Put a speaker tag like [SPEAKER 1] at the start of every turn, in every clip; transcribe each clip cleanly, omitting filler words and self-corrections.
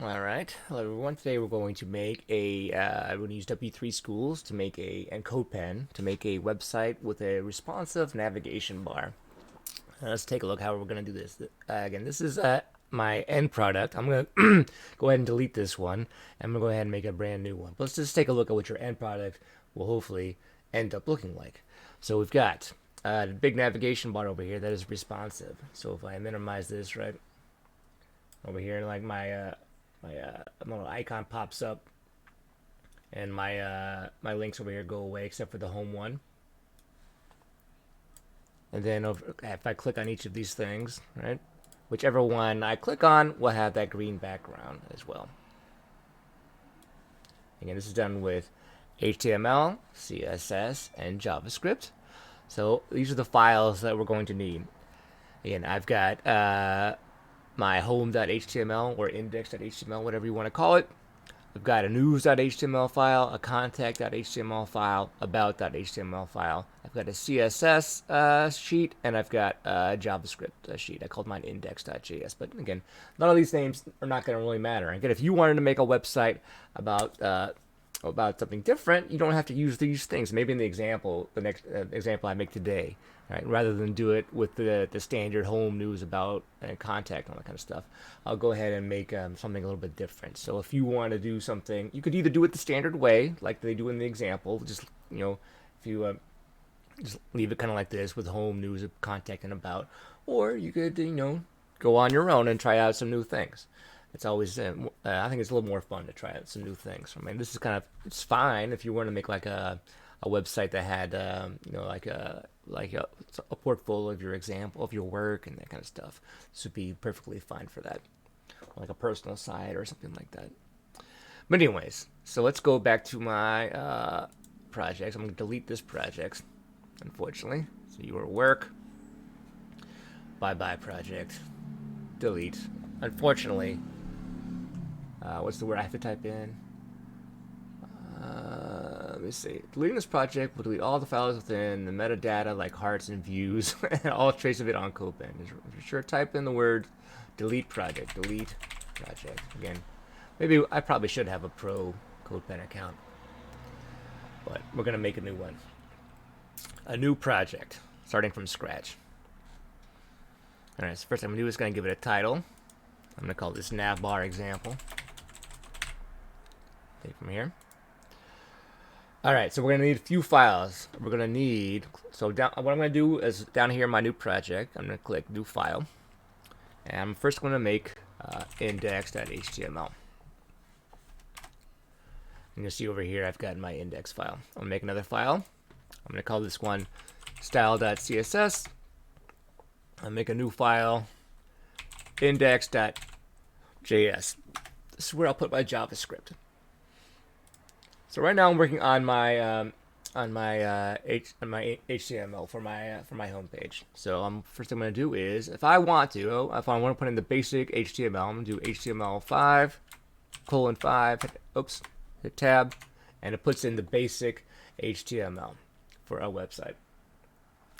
[SPEAKER 1] All right, hello everyone. Today we're going to make we're going to use W3 Schools to make and CodePen to make a website with a responsive navigation bar. Let's take a look how we're going to do this. Again, this is my end product. I'm going to go ahead and delete this one. I'm going to go ahead and make a brand new one. But let's just take a look at what your end product will hopefully end up looking like. So we've got the big navigation bar over here that is responsive. So if I minimize this right over here, like my little icon pops up, and my links over here go away except for the home one. And then if I click on each of these things, right, whichever one I click on will have that green background as well. Again, this is done with HTML, CSS, and JavaScript. So these are the files that we're going to need. Again, I've got my home.html or index.html, whatever you want to call it. I've got a news.html file, a contact.html file, about.html file. I've got a CSS sheet, and I've got a JavaScript sheet. I called mine index.js. But again, none of these names are not going to really matter. Again, if you wanted to make a website about something different, you don't have to use these things. Maybe in the next example I make today, right? Rather than do it with the standard home, news, about, and contact, and all that kind of stuff, I'll go ahead and make something a little bit different. So if you want to do something, you could either do it the standard way, like they do in the example, just if you just leave it kind of like this with home, news, contact, and about, or you could go on your own and try out some new things. It's always I think it's a little more fun to try out some new things. I mean, this is it's fine if you want to make like a website that had a portfolio of your example of your work and that kind of stuff. This would be perfectly fine for that, like a personal site or something like that. But anyways, so let's go back to my projects. I'm going to delete this project, unfortunately. So your work, bye bye project, delete. Unfortunately, what's the word I have to type in? Let me see. Deleting this project will delete all the files within the metadata, like hearts and views, and all trace of it on CodePen. Be sure to type in the word delete project. Delete project. Again, maybe I probably should have a pro CodePen account, but we're gonna make a new one. A new project, starting from scratch. All right. So first, I'm gonna do is gonna give it a title. I'm gonna call this navbar example. Take from here. All right, so we're gonna need a few files. We're gonna need, so what I'm gonna do is down here in my new project, I'm gonna click new file, and I'm first gonna make index.html. And you'll see over here I've got my index file. I'm gonna make another file. I'm gonna call this one style.css. I'll make a new file, index.js. This is where I'll put my JavaScript. So right now I'm working on my HTML for my homepage. So first thing I'm gonna do is if I want to put in the basic HTML, I'm gonna do HTML5:5. Hit tab, and it puts in the basic HTML for our website.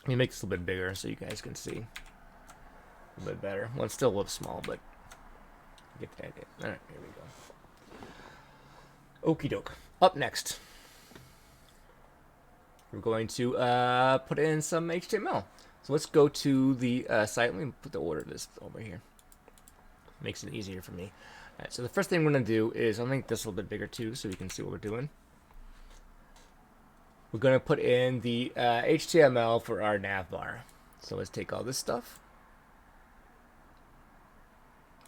[SPEAKER 1] Let me make this a little bit bigger so you guys can see a little bit better. Well, it's still a little small, but get the idea. All right, here we go. Okie doke. Up next, we're going to put in some HTML. So let's go to the site. Let me put the order of this over here. Makes it easier for me. All right, so the first thing we're going to do is I'll make this a little bit bigger too so you can see what we're doing. We're going to put in the HTML for our navbar. So let's take all this stuff.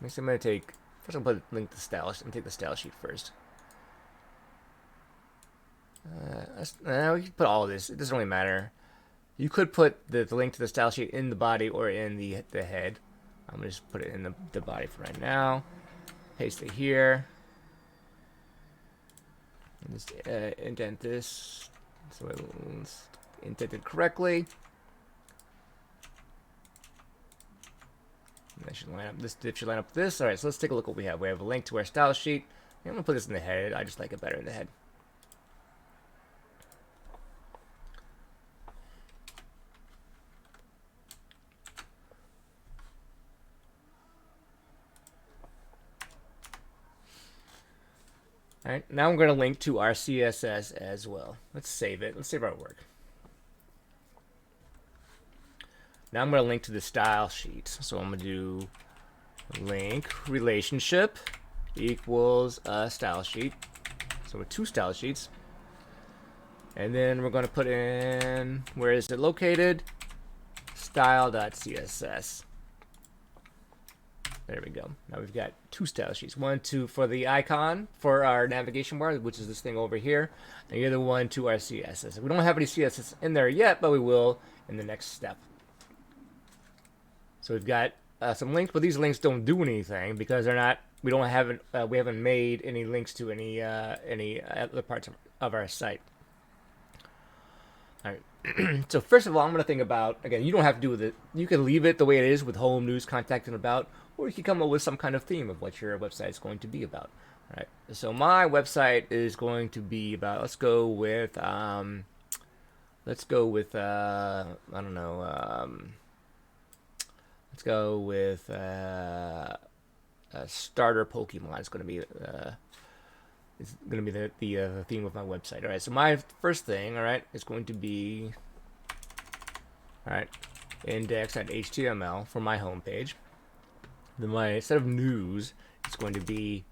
[SPEAKER 1] Next, I'm going to take, first I'm going to link the style. I'm take the style sheet first. We can put all of this. It doesn't really matter. You could put the link to the style sheet in the body or in the head. I'm gonna just put it in the body for right now. Paste it here. And just indent this so it's indented correctly. And that should line up. This should line up with this. All right. So let's take a look at what we have. We have a link to our style sheet. I'm gonna put this in the head. I just like it better in the head. All right, now I'm going to link to our CSS as well. Let's save it. Let's save our work. Now I'm going to link to the style sheet. So I'm going to do link relationship equals a style sheet. So with 2 style sheets. And then we're going to put in, where is it located? Style.css. There we go. Now we've got 2 style sheets. One for the icon for our navigation bar, which is this thing over here, and the other one to our CSS. We don't have any CSS in there yet, but we will in the next step. So we've got some links, but these links don't do anything because they're not. We haven't made any links to any other parts of our site. All right. So first of all, I'm going to think about, again, you don't have to do with it. You can leave it the way it is with home, news, contact, and about, or you can come up with some kind of theme of what your website is going to be about. All right. So my website is going to be about, let's go with I don't know, let's go with a starter Pokemon. It's going to be the theme of my website. All right, so my first thing, all right, is going to be, all right, index.html for my homepage. Then my set of news is going to be,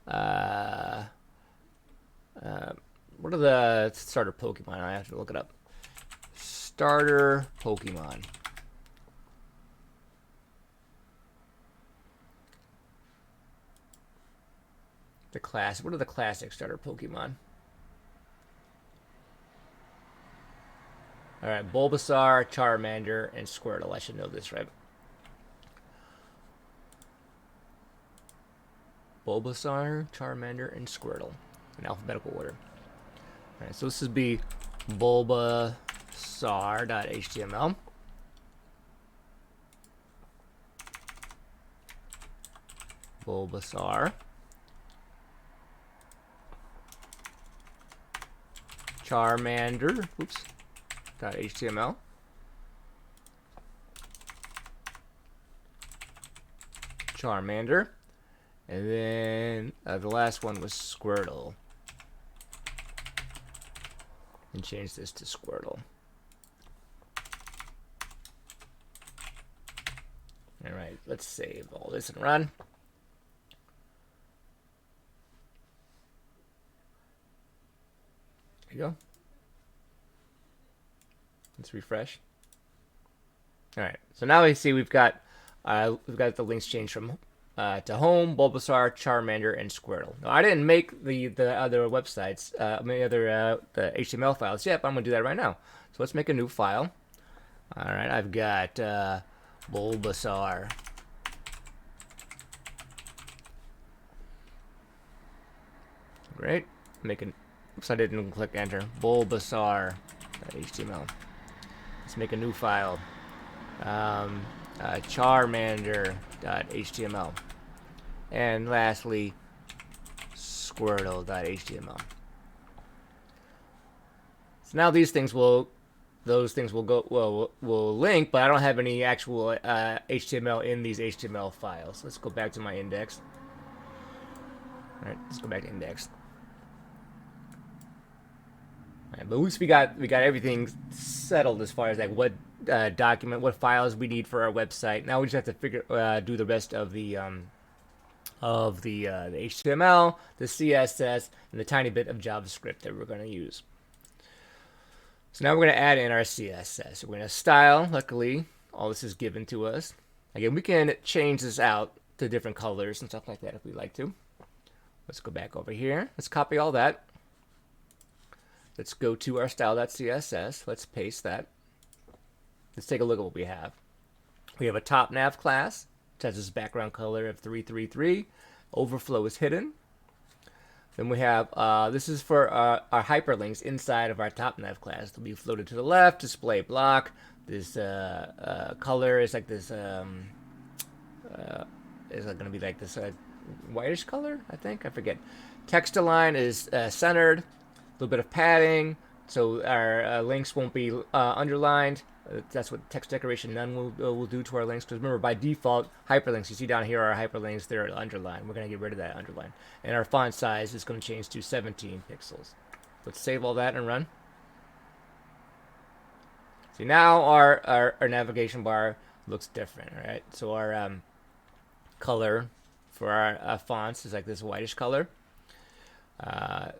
[SPEAKER 1] what are the starter Pokemon? I have to look it up. Starter Pokemon. What are the classic starter Pokemon? All right, Bulbasaur, Charmander, and Squirtle. I should know this, right? Bulbasaur, Charmander, and Squirtle in alphabetical order. All right, so this would be Bulbasaur.html. Bulbasaur. Charmander, .html. Charmander. And then the last one was Squirtle. And change this to Squirtle. All right, let's save all this and run. There you go. Let's refresh. All right, so now we see we've got the links changed from to home, Bulbasaur, Charmander, and Squirtle. Now I didn't make the other websites, the HTML files yet, but I'm gonna do that right now. So let's make a new file. All right, I've got Bulbasaur. Great. Oops, I didn't click enter. Bulbasaur.html. Let's make a new file. Charmander.html. And lastly, Squirtle.html. So now those things will link, but I don't have any actual HTML in these HTML files. Let's go back to my index. All right, let's go back to index. Right, but at least we got everything settled as far as like what what files we need for our website. Now we just have to do the rest of the HTML, the CSS, and the tiny bit of JavaScript that we're going to use. So now we're going to add in our CSS. We're going to style. Luckily, all this is given to us. Again, we can change this out to different colors and stuff like that if we like to. Let's go back over here. Let's copy all that. Let's go to our style.css. Let's paste that. Let's take a look at what we have. We have a top nav class, which has this background color of 333. Overflow is hidden. Then we have, this is for our hyperlinks inside of our top nav class. They'll be floated to the left, display block. This color is like this, is going to be like this whitish color, I think. I forget. Text align is centered. A little bit of padding, so our links won't be underlined. That's what text decoration none will do to our links. Because remember, by default, hyperlinks, you see down here are hyperlinks, they're underlined. We're going to get rid of that underline. And our font size is going to change to 17 pixels. Let's save all that and run. See, now our navigation bar looks different, right? So our color for our fonts is like this whitish color. And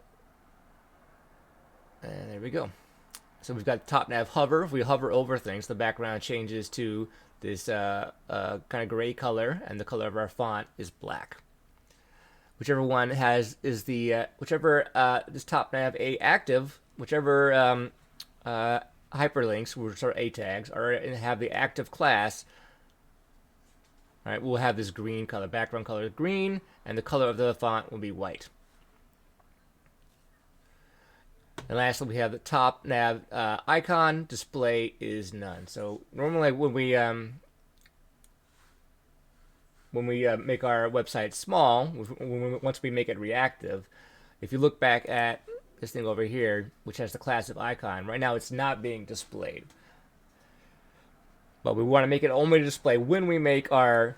[SPEAKER 1] there we go. So we've got top nav hover. If we hover over things, the background changes to this kind of gray color, and the color of our font is black. Whichever one has is the whichever this top nav a active, whichever hyperlinks, which are a tags, or have the active class. All right, we'll have this green color, background color is green, and the color of the font will be white. And lastly, we have the top nav icon. Display is none. So normally, when we make our website small, once we make it reactive, if you look back at this thing over here, which has the class of icon, right now it's not being displayed. But we want to make it only display when we make when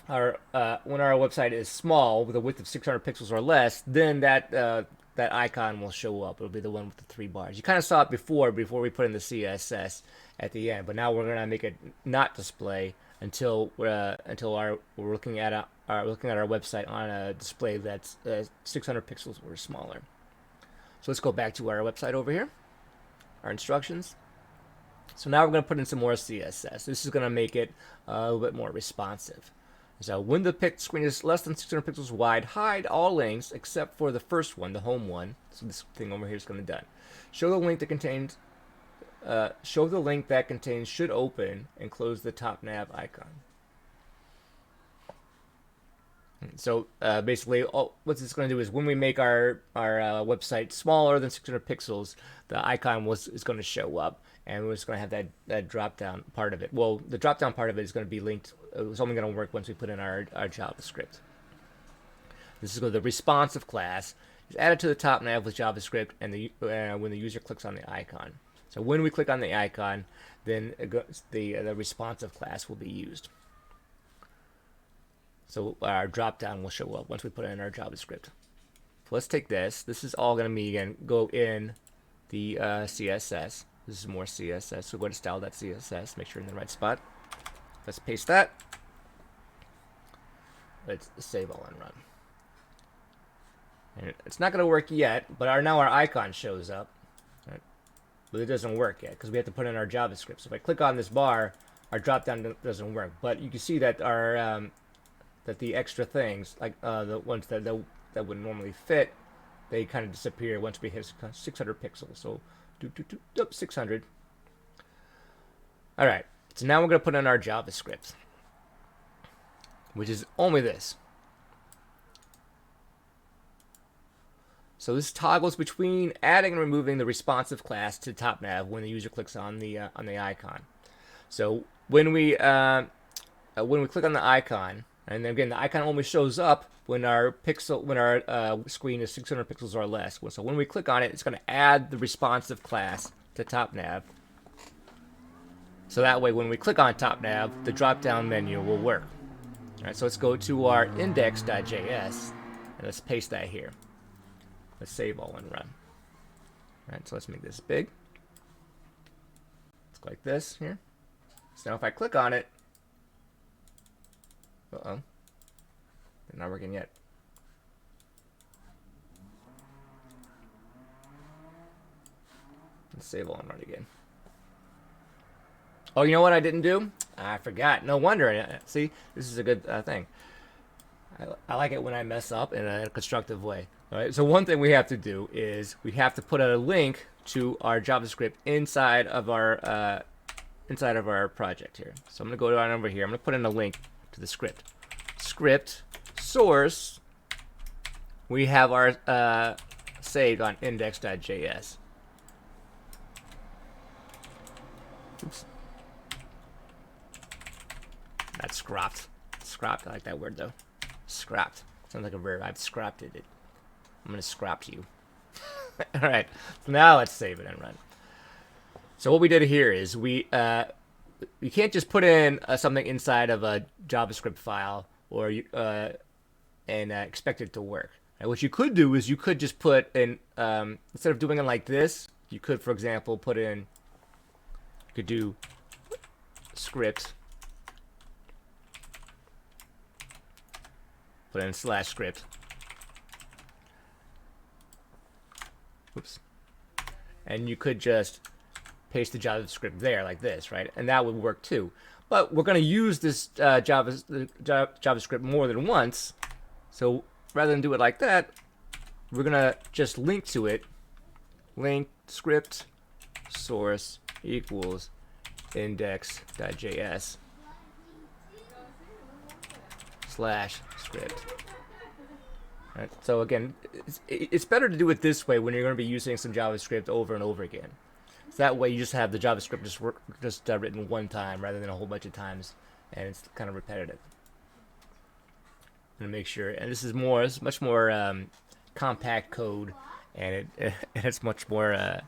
[SPEAKER 1] our website is small with a width of 600 pixels or less. Then that icon will show up. It'll be the one with the 3 bars. You kind of saw it before we put in the CSS at the end, but now we're gonna make it not display until we're looking at our website on a display that's 600 pixels or smaller. So let's go back to our website over here, our instructions. So now we're going to put in some more CSS. This is going to make it a little bit more responsive. So when the screen is less than 600 pixels wide, hide all links except for the first one, the home one. So this thing over here is going to be done. Show the link that contains should open and close the top nav icon. So basically, what this is going to do is when we make our website smaller than 600 pixels, the icon is going to show up, and we're just going to have that drop down part of it. Well, the drop down part of it is going to be linked. It's only going to work once we put in our JavaScript. This is the responsive class is added to the top nav with JavaScript, and when the user clicks on the icon. So when we click on the icon, then the responsive class will be used. So our drop down will show up once we put it in our JavaScript. So let's take this. This is all going to be, again, go in the CSS. This is more CSS. So go to style.css, make sure you're in the right spot. Let's paste that. Let's save all and run. And it's not going to work yet, but now our icon shows up. Right? But it doesn't work yet because we have to put in our JavaScript. So if I click on this bar, our drop down doesn't work. But you can see that our that the extra things, like the ones that would normally fit, they kind of disappear once we hit 600 pixels. So 600. All right. So now we're going to put in our JavaScript, which is only this. So this toggles between adding and removing the responsive class to top nav when the user clicks on the icon. So when we click on the icon, and then again the icon only shows up when our screen is 600 pixels or less. So when we click on it, it's going to add the responsive class to top nav. So that way, when we click on top nav, the drop-down menu will work. All right, so let's go to our index.js, and let's paste that here. Let's save all and run. All right, so let's make this big. Let's go like this here. So now if I click on it, they're not working yet. Let's save all and run again. Oh, you know what I didn't do? I forgot. No wonder. See, this is a good thing. I like it when I mess up in a constructive way. All right. So one thing we have to do is we have to put a link to our JavaScript inside of our project here. So I'm going to go down over here. I'm going to put in a link to the script. Script source. We have our saved on index.js. Oops. That's scrapped. Scrapped. I like that word though. Scrapped. Sounds like a verb. I've scrapped it. I'm gonna scrap you. All right. So now let's save it and run. So what we did here is you can't just put in something inside of a JavaScript file or and expect it to work. Right? What you could do is you could just put in instead of doing it like this, you could, for example, you could do script, put in /script. Oops. And you could just paste the JavaScript there like this, right? And that would work too. But we're going to use this JavaScript more than once. So rather than do it like that, we're going to just link to it. Link script source equals index.js /script. Right. So again, it's better to do it this way when you're going to be using some JavaScript over and over again. So that way you just have the JavaScript just written one time rather than a whole bunch of times, and it's kind of repetitive. And make sure, and this is much more compact code, and it's much more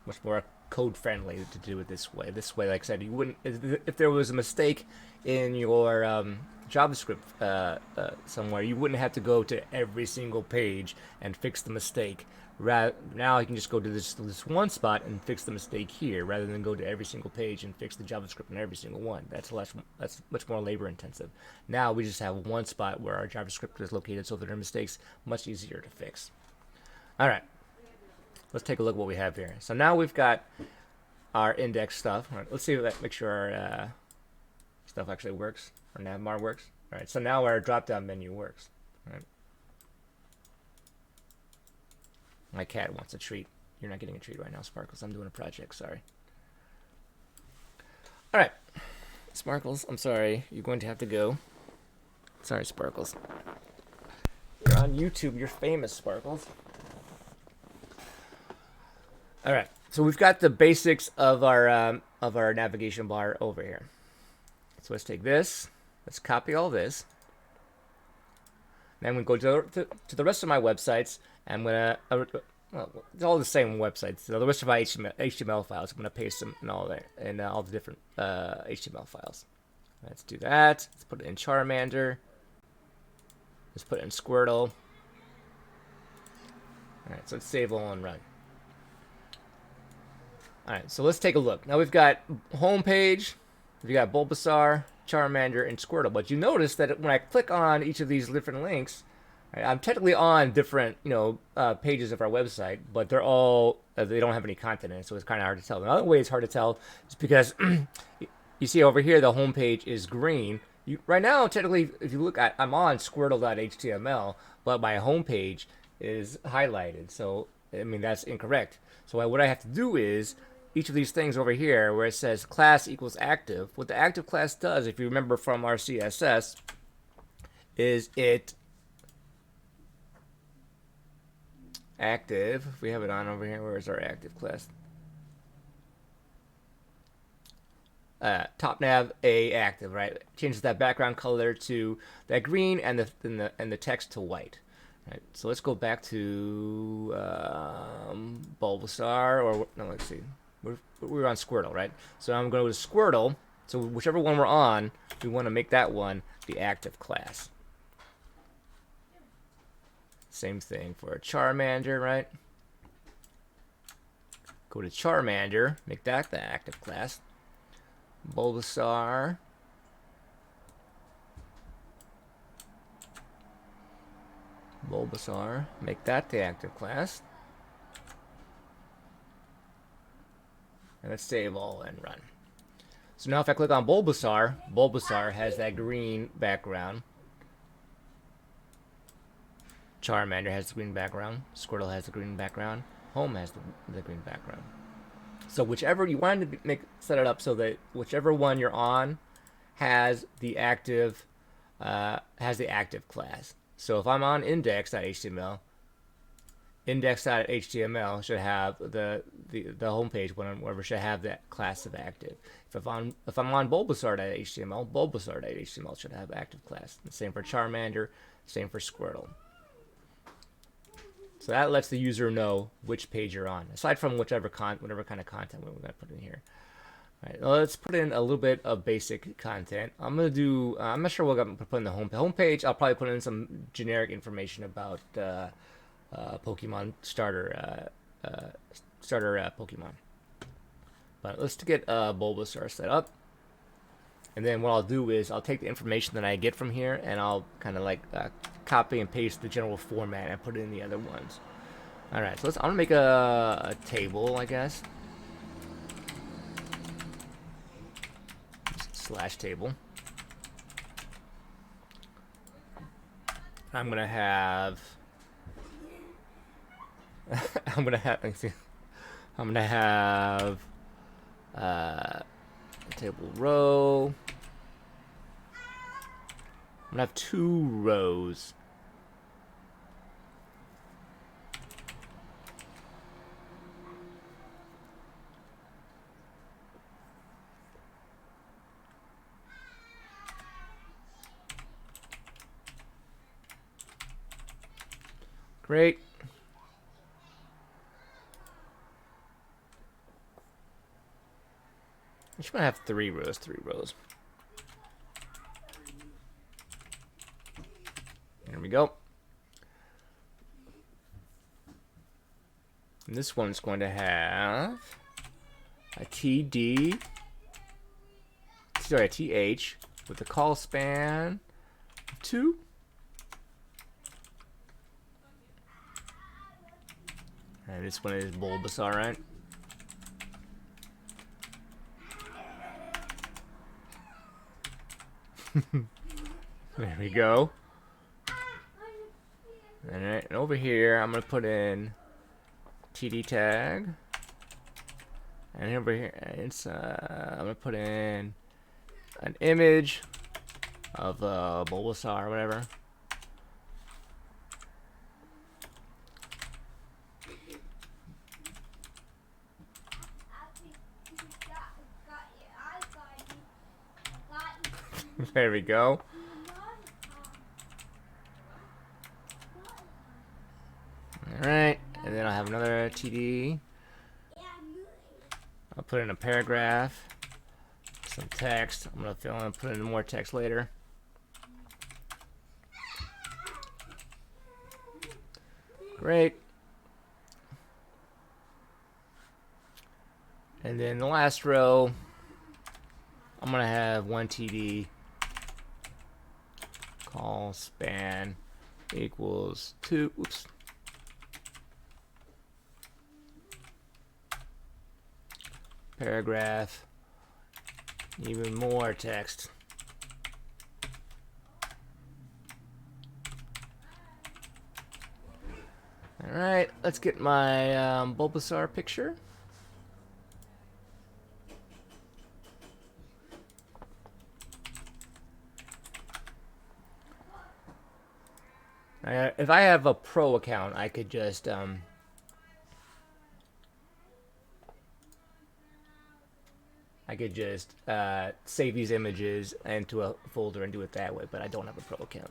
[SPEAKER 1] much more code friendly to do it this way. This way, like I said, you wouldn't, if there was a mistake in your JavaScript somewhere, you wouldn't have to go to every single page and fix the mistake. Now you can just go to this one spot and fix the mistake here, rather than go to every single page and fix the JavaScript in every single one. That's much more labor intensive. Now we just have one spot where our JavaScript is located, so that our mistakes much easier to fix. All right, let's take a look at what we have here. So now we've got our index stuff. All right, let's see that. Make sure our stuff actually works. Our navbar works. All right, so now our drop-down menu works. All right. My cat wants a treat. You're not getting a treat right now, Sparkles. I'm doing a project. Sorry. All right, Sparkles. I'm sorry. You're going to have to go. Sorry, Sparkles. You're on YouTube. You're famous, Sparkles. All right. So we've got the basics of our navigation bar over here. So let's take this. Let's copy all this. Then we go to the rest of my websites. I'm gonna well, it's all the same websites. So the rest of my HTML files, I'm gonna paste them in all there, and all the different HTML files. Let's do that. Let's put it in Charmander. Let's put it in Squirtle. All right, so let's save all and run. All right, so let's take a look. Now we've got home page, we've got Bulbasaur, Charmander, and Squirtle. But you notice that when I click on each of these different links, right, I'm technically on different, pages of our website, but they're all they don't have any content in it, so it's kind of hard to tell. Another way it's hard to tell is because you see over here the home page is green. Right now, technically, if you look at, I'm on Squirtle.html, but my home page is highlighted. So I mean that's incorrect. So what I have to do is each of these things over here where it says class equals active, what the active class does, if you remember from our CSS, is it active. If we have it on over here, where is our active class? Top nav A active, right? Changes that background color to that green and the text to white. Right. So let's go back to Bulbasaur, or no, let's see. We're on Squirtle, right? So I'm going to go to Squirtle. So whichever one we're on, we want to make that one the active class. Same thing for Charmander, right? Go to Charmander, make that the active class. Bulbasaur. Make that the active class. And let's save all and run. So now if I click on Bulbasaur, Bulbasaur has that green background. Charmander has the green background. Squirtle has the green background. Home has the green background. So whichever you want to set it up so that whichever one you're on has the active class. So if I'm on index.html, index.html should have the homepage wherever should have that class of active. If I'm on Bulbasaur.html, Bulbasaur.html should have active class. The same for Charmander, same for Squirtle. So that lets the user know which page you're on, aside from whatever kind of content we're going to put in here. All right, well, let's put in a little bit of basic content. I'm going to do, I'm not sure what I'm going to put in the home page. I'll probably put in some generic information about Pokemon starter Pokemon. But let's get Bulbasaur set up. And then what I'll do is I'll take the information that I get from here and I'll kind of like copy and paste the general format and put it in the other ones. All right, so I'm gonna make a table, I guess. Slash table. I'm gonna have. I'm gonna have table row. I'm gonna have 2 rows. Great. I'm just gonna have 3 rows, 3 rows. There we go. And this one's going to have a TD, sorry, a TH with a call span of 2. And this one is Bulbasaur, right? There we go. Alright, and over here I'm gonna put in TD tag. And over here it's I'm gonna put in an image of Bulbasaur or whatever. There we go. Alright, and then I'll have another TD. I'll put in a paragraph, some text. I'm gonna fill in and put in more text later. Great. And then the last row, I'm gonna have 1 TD. Call span equals 2. Oops. Paragraph. Even more text. All right, let's get my Bulbasaur picture. If I have a pro account, I could just save these images into a folder and do it that way, but I don't have a pro account.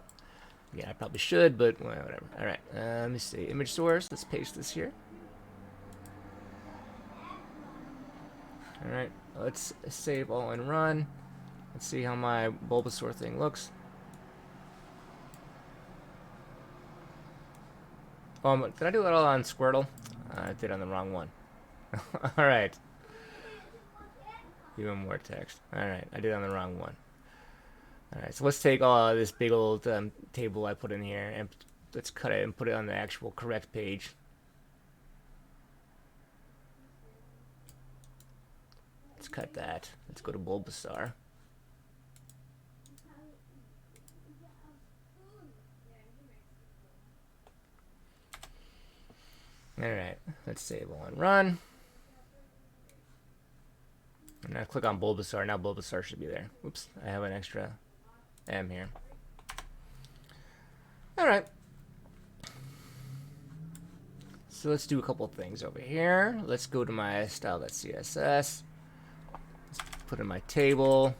[SPEAKER 1] Yeah, I probably should, but well, whatever. All right, let me see. Image source. Let's paste this here. All right, let's save all and run. Let's see how my Bulbasaur thing looks. Did I do it all on Squirtle? I did on the wrong one. All right. Even more text. All right, I did on the wrong one. All right, so let's take all this big old table I put in here and let's cut it and put it on the actual correct page. Let's cut that. Let's go to Bulbasaur. Alright, let's save all and run. And now click on Bulbasaur. Now Bulbasaur should be there. Oops, I have an extra M here. Alright. So let's do a couple things over here. Let's go to my style.css. Let's put in my table.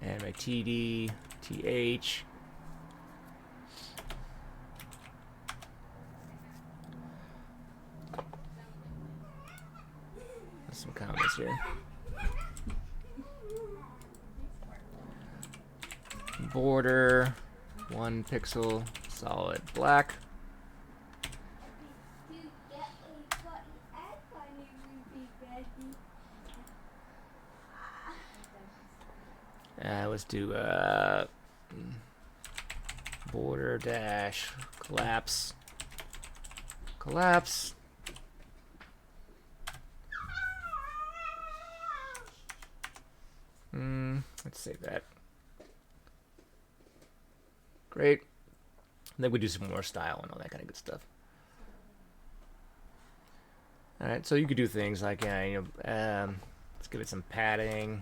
[SPEAKER 1] And my TD, TH. There's some comments here. Border 1 pixel solid black. Let's do border dash collapse. Let's save that. Great. And then we do some more style and all that kind of good stuff. All right, so you could do things like, let's give it some padding.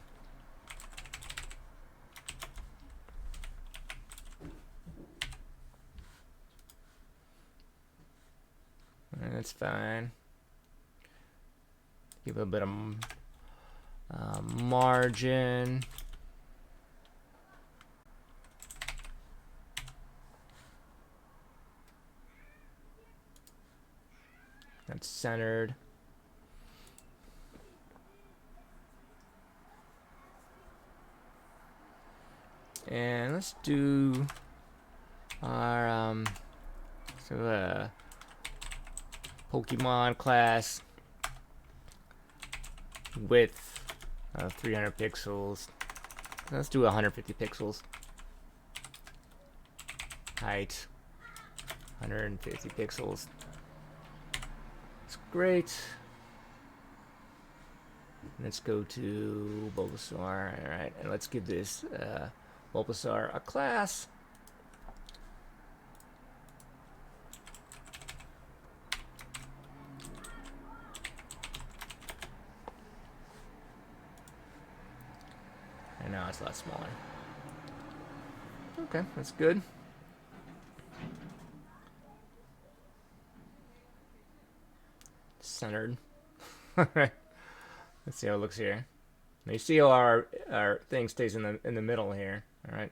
[SPEAKER 1] All right, that's fine. Give it a bit of margin. That's centered. And let's do our Pokemon class width 300 pixels. Let's do 150 pixels. Height 150 pixels. That's great. Let's go to Bulbasaur. All right, and let's give this Bulbasaur a class. And now it's a lot smaller. Okay, that's good. Centered. All right. Let's see how it looks here. Now you see how our thing stays in the middle here, all right?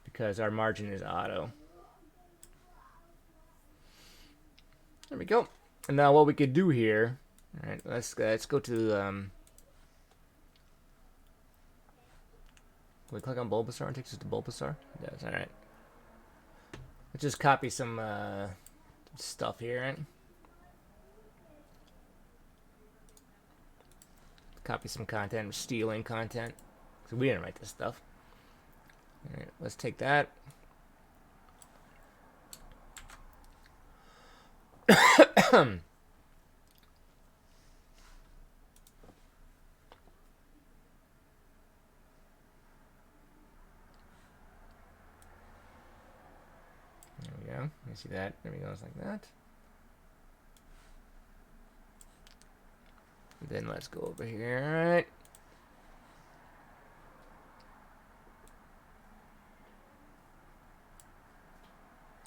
[SPEAKER 1] Because our margin is auto. There we go. And now what we could do here, all right? Let's go to we click on Bulbasaur and it takes us to Bulbasaur. Yes, all right. Let's just copy some stuff here, right? Copy some content, stealing content. So we didn't write this stuff. All right, let's take that. There we go. You see that? There we go. It's like that. Then let's go over here, all right?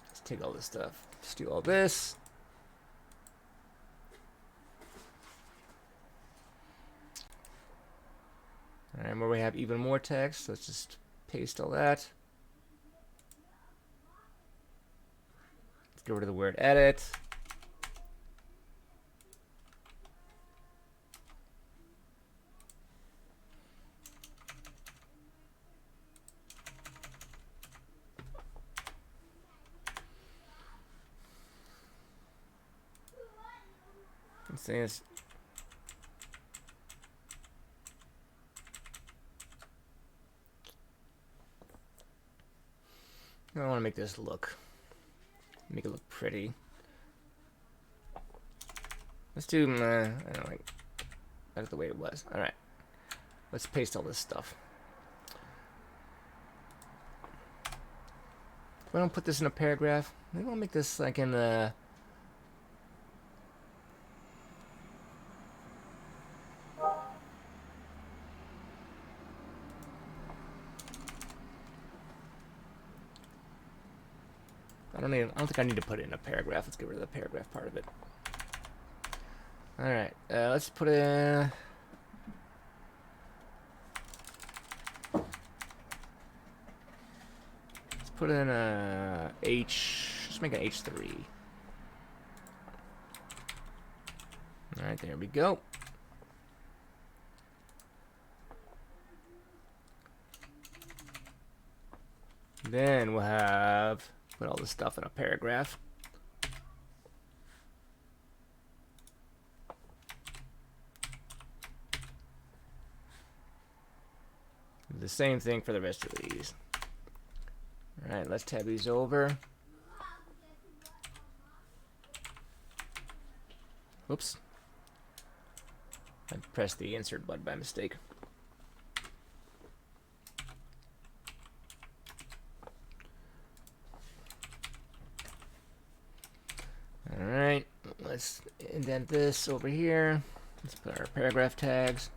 [SPEAKER 1] Let's take all this stuff. Let's do all this. All right, where we have even more text, let's just paste all that. Let's get rid of the word edit. This. I want to make this make it look pretty. Let's do, I don't like, that's the way it was. All right, let's paste all this stuff. If I don't put this in a paragraph, maybe I'll make this like in the, I don't think I need to put it in a paragraph. Let's get rid of the paragraph part of it. All right, let's put in. Let's put in a H. Let's make an H3. All right, there we go. Then we'll have put all this stuff in a paragraph. The same thing for the rest of these. All right, let's tab these over. Whoops. I pressed the insert button by mistake. All right, let's indent this over here. Let's put our paragraph tags.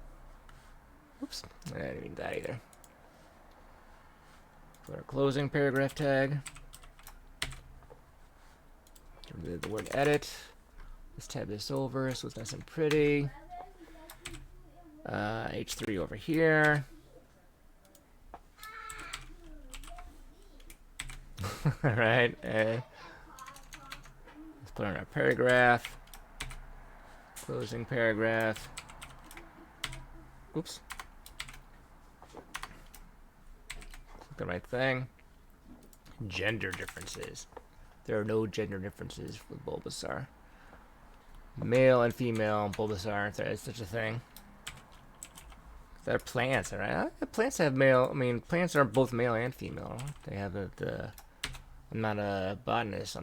[SPEAKER 1] Oops, I didn't mean that either. Put our closing paragraph tag. Get rid of the word edit. Let's tab this over so it's nice and pretty. H3 over here. All right, let's put on our paragraph. Closing paragraph. Oops. Click the right thing. Gender differences. There are no gender differences with Bulbasaur. Male and female Bulbasaur, if there is such a thing. They're plants, alright? Plants have male. I mean, plants are both male and female. They have the. I'm not a botanist.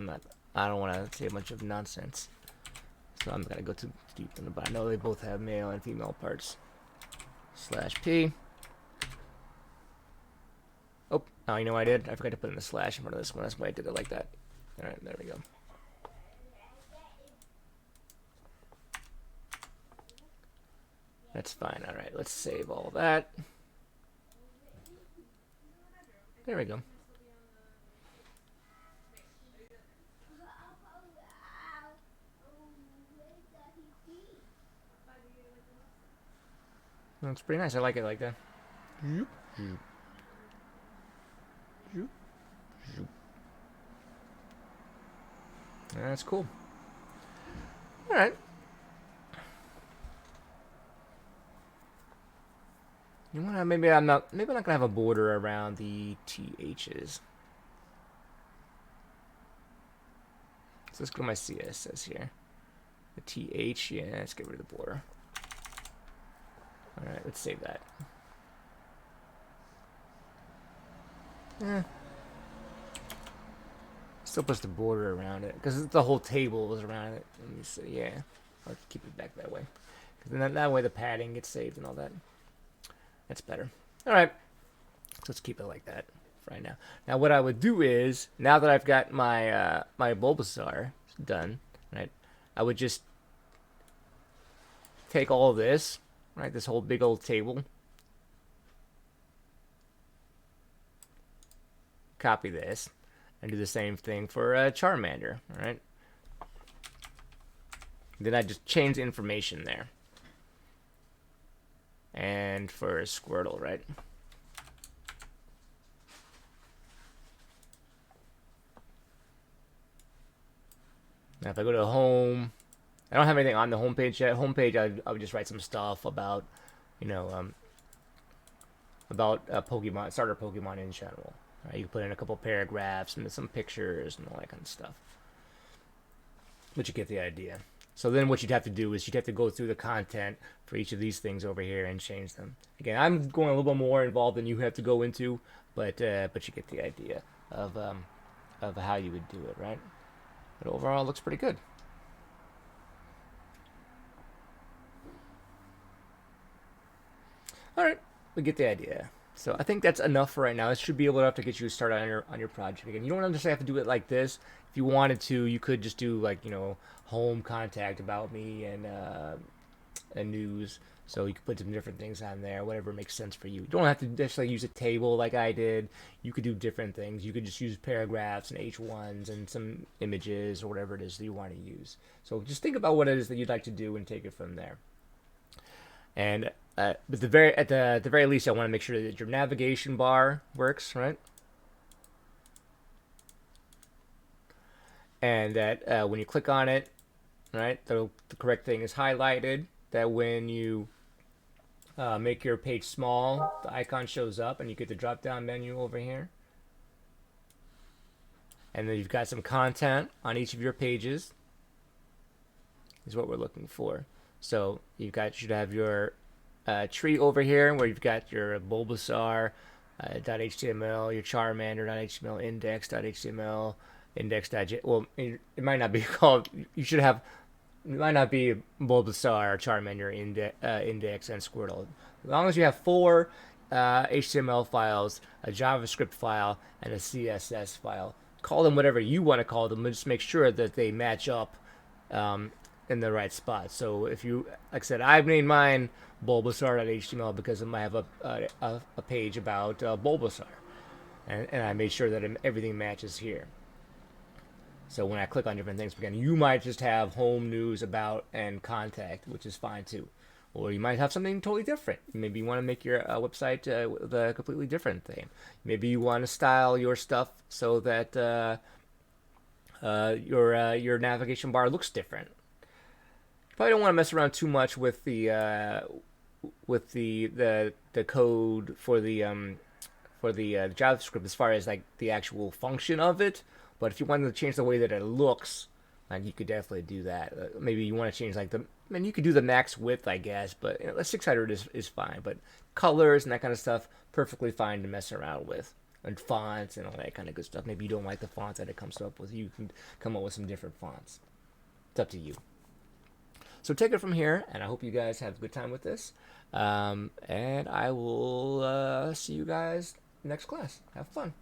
[SPEAKER 1] I don't want to say a bunch of nonsense. So I'm not gonna go too deep in it, but I know they both have male and female parts. /P. Oh, you know what I did? I forgot to put in the slash in front of this one. That's why I did it like that. Alright, there we go. That's fine. Alright, let's save all that. There we go. That's pretty nice. I like it like that. That's cool. All right. You want to? Maybe I'm not gonna have a border around the THs. So let's go to my CSS here. The TH, yeah, let's get rid of the border. All right, let's save that. Still puts the border around it because the whole table was around it. Let me see. Yeah, I'll keep it back that way. Because then that way the padding gets saved and all that. That's better. All right, so let's keep it like that for right now. Now what I would do is, now that I've got my my Bulbasaur done, right, I would just take all of this, right, this whole big old table, copy this, and do the same thing for Charmander, all right? Then I just change the information there. And for Squirtle, right? Now if I go to home, I don't have anything on the home page yet. Homepage, I would just write some stuff about, you know, about Pokemon, starter Pokemon in general. Right? You can put in a couple paragraphs and some pictures and all that kind of stuff. But you get the idea. So then what you'd have to do is you'd have to go through the content for each of these things over here and change them. Again, I'm going a little bit more involved than you have to go into, but you get the idea of how you would do it, right? But overall, it looks pretty good. All right, we get the idea. So I think that's enough for right now. This should be able to get you started on your project. Again, you don't necessarily have to do it like this. If you wanted to, you could just do like, you know, home, contact, about me, and news. So you could put some different things on there, whatever makes sense for you. You don't have to necessarily use a table like I did. You could do different things. You could just use paragraphs and H1s and some images or whatever it is that you want to use. So just think about what it is that you'd like to do and take it from there. And but at the very least, I want to make sure that your navigation bar works, right? And that when you click on it, right, the correct thing is highlighted. That when you make your page small, the icon shows up, and you get the drop-down menu over here. and then you've got some content on each of your pages. Is what we're looking for. So should have your tree over here where you've got your Bulbasaur .html, your Charmander.html, index.html, index.j. Well, it might not be called. You should have. It might not be Bulbasaur, Charmander, index, and Squirtle. As long as you have 4 HTML files, a JavaScript file, and a CSS file, call them whatever you want to call them, but just make sure that they match up in the right spot. So if you, like I said, I've named mine Bulbasaur.html because I have a page about Bulbasaur, and I made sure that everything matches here. So when I click on different things, again, you might just have home, news, about, and contact, which is fine too. Or you might have something totally different. Maybe you want to make your website with a completely different theme. Maybe you want to style your stuff so that your navigation bar looks different. You probably don't want to mess around too much with the code for the JavaScript as far as like the actual function of it. But if you wanted to change the way that it looks, like you could definitely do that. Maybe you want to change like you could do the max width, I guess, but 600 is fine. But colors and that kind of stuff, perfectly fine to mess around with. And fonts and all that kind of good stuff. Maybe you don't like the fonts that it comes up with. You can come up with some different fonts. It's up to you. So take it from here, and I hope you guys have a good time with this. And I will see you guys next class. Have fun.